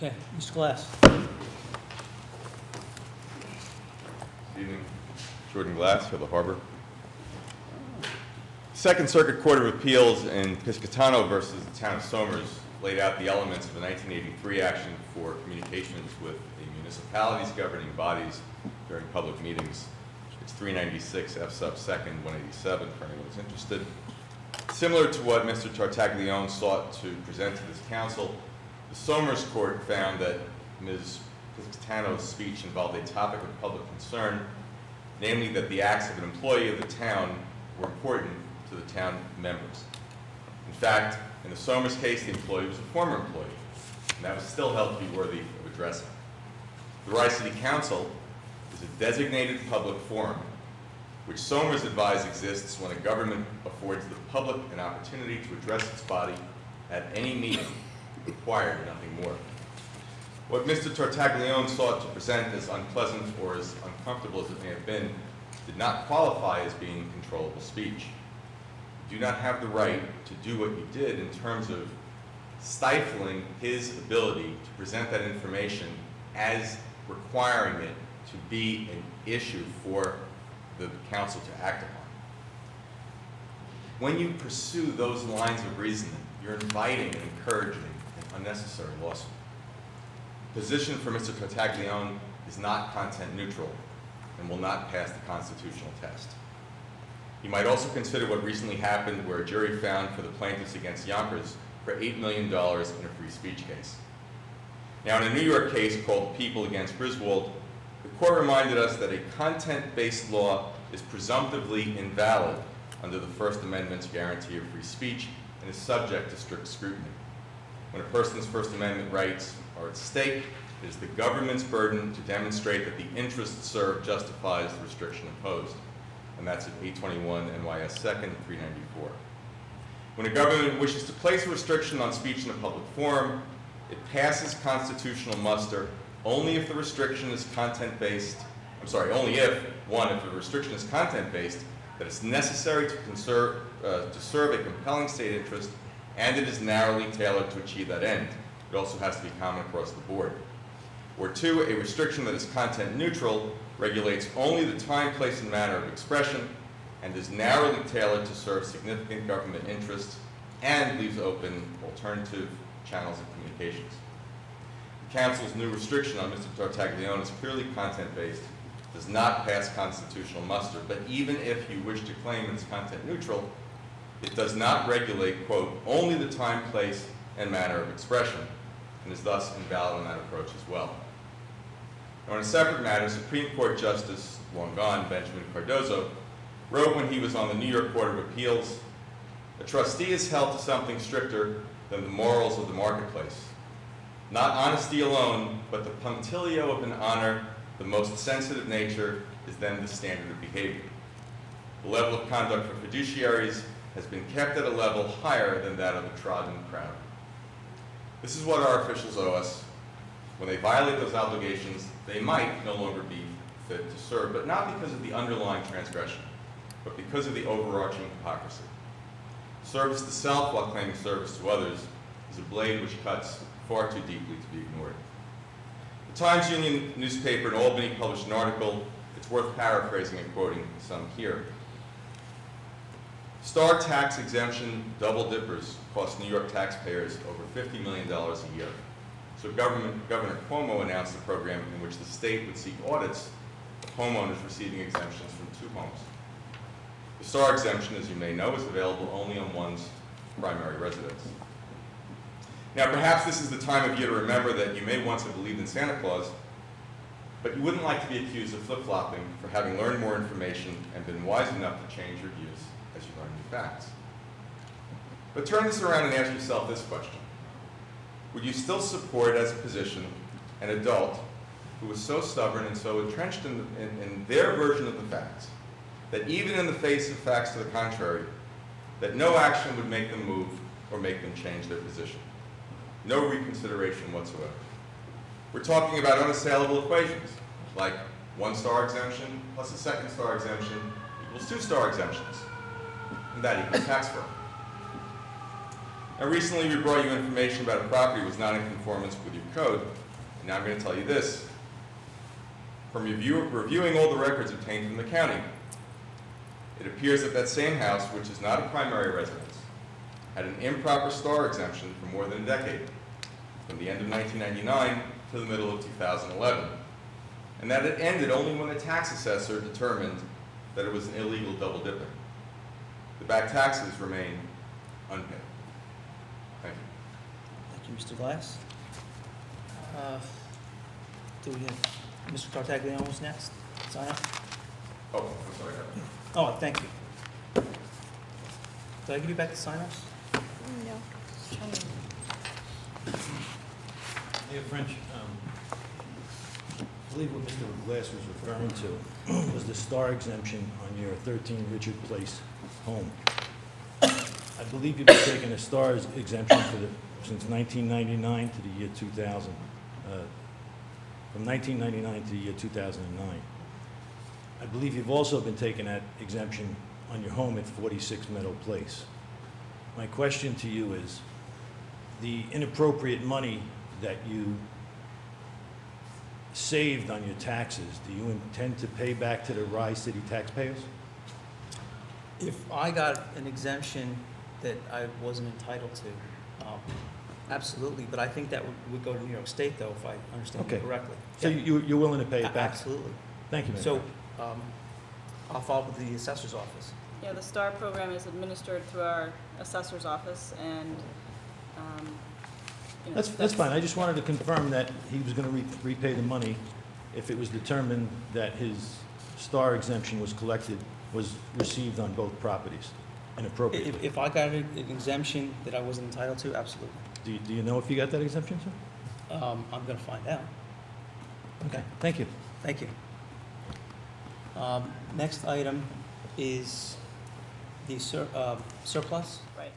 Okay, Mr. Glass. Good evening. Jordan Glass for the Harbor. Second Circuit Court of Appeals in Piscatano versus the Town of Somers laid out the elements of a 1983 action for communications with the municipalities governing bodies during public meetings. It's 396 F sub 2nd 187 for anyone who's interested. Similar to what Mr. Tartaglione sought to present to this council, the Somers Court found that Ms. Piscatano's speech involved a topic of public concern, namely that the acts of an employee of the town were important to the town members. In fact, in the Somers case, the employee was a former employee, and that was still held to be worthy of addressing. The Rye City Council is a designated public forum, which Somers advised exists when a government affords the public an opportunity to address its body at any meeting, required nothing more. What Mr. Tartaglione sought to present as unpleasant or as uncomfortable as it may have been did not qualify as being controllable speech. You do not have the right to do what you did in terms of stifling his ability to present that information as requiring it to be an issue for the council to act upon. When you pursue those lines of reasoning, you're inviting and encouraging an unnecessary lawsuit. The position for Mr. Tartaglione is not content neutral and will not pass the constitutional test. You might also consider what recently happened where a jury found for the plaintiffs against Yonkers for $8 million in a free speech case. Now, in a New York case called People against Griswold, the court reminded us that a content-based law is presumptively invalid under the First Amendment's guarantee of free speech and is subject to strict scrutiny. When a person's First Amendment rights are at stake, it is the government's burden to demonstrate that the interest served justifies the restriction imposed. And that's at 821 NYS 2nd 394. When a government wishes to place a restriction on speech in a public forum, it passes constitutional muster only if the restriction is content-based. Only if the restriction is content-based, that it's necessary to serve a compelling state interest, and it is narrowly tailored to achieve that end. It also has to be common across the board. Or two, a restriction that is content neutral regulates only the time, place, and manner of expression and is narrowly tailored to serve significant government interests and leaves open alternative channels of communications. The Council's new restriction on Mr. Tartaglione is clearly content-based, does not pass constitutional muster, but even if you wish to claim it's content neutral, it does not regulate, quote, only the time, place, and manner of expression, and is thus invalid on that approach as well. Now, on a separate matter, Supreme Court Justice, long gone, Benjamin Cardozo, wrote when he was on the New York Court of Appeals, "A trustee is held to something stricter than the morals of the marketplace. Not honesty alone, but the punctilio of an honor, the most sensitive nature, is then the standard of behavior. The level of conduct for fiduciaries has been kept at a level higher than that of the trodden crowd." This is what our officials owe us. When they violate those obligations, they might no longer be fit to serve, but not because of the underlying transgression, but because of the overarching hypocrisy. Service to self while claiming service to others is a blade which cuts far too deeply to be ignored. The Times Union newspaper in Albany published an article. It's worth paraphrasing and quoting some here. Star tax exemption double dippers cost New York taxpayers over $50 million a year. So Governor Cuomo announced a program in which the state would seek audits of homeowners receiving exemptions from two homes. The Star exemption, as you may know, is available only on one's primary residence. Now, perhaps this is the time of year to remember that you may once have believed in Santa Claus, but you wouldn't like to be accused of flip-flopping for having learned more information and been wise enough to change your views as you learn new facts. But turn this around and ask yourself this question. Would you still support as a position an adult who was so stubborn and so entrenched in their version of the facts that even in the face of facts to the contrary, that no action would make them move or make them change their position? No reconsideration whatsoever. We're talking about unassailable equations, like 1-star exemption plus a 2nd-star exemption equals 2-star exemptions, and that equals tax fraud. Now, recently we brought you information about a property that was not in conformance with your code, and now I'm going to tell you this. From reviewing all the records obtained from the county, it appears that that same house, which is not a primary residence, had an improper STAR exemption for more than a decade, from the end of 1999 to the middle of 2011, and that it ended only when the tax assessor determined that it was an illegal double dipping. The back taxes remain unpaid. Thank you. Thank you, Mr. Glass. Do we have Mr. Tartaglione was next? Sign up. Oh, I'm sorry. Oh, thank you. Did I give you back the sign-ups? No. Mayor French, I believe what Mr. Glass was referring to was the STAR exemption on your 13 Richard Place home. I believe you've been taking a STAR exemption since 1999 to the year 2000, from 1999 to the year 2009. I believe you've also been taking that exemption on your home at 46 Meadow Place. My question to you is, the inappropriate money that you saved on your taxes, do you intend to pay back to the Rye City taxpayers? If I got an exemption that I wasn't entitled to, absolutely, but I think that would go to New York State, though, if I understand you Okay. correctly. So you're willing to pay it back? Absolutely. Thank you, Mayor. So, I'll follow up with the assessor's office. Yeah, the STAR program is administered through our assessor's office, and, you know, That's fine. I just wanted to confirm that he was going to repay the money if it was determined that his STAR exemption was received on both properties inappropriately. If I got an exemption that I wasn't entitled to, absolutely. Do you know if you got that exemption, sir? I'm going to find out. Okay, thank you. Thank you. Next item is the surplus. right.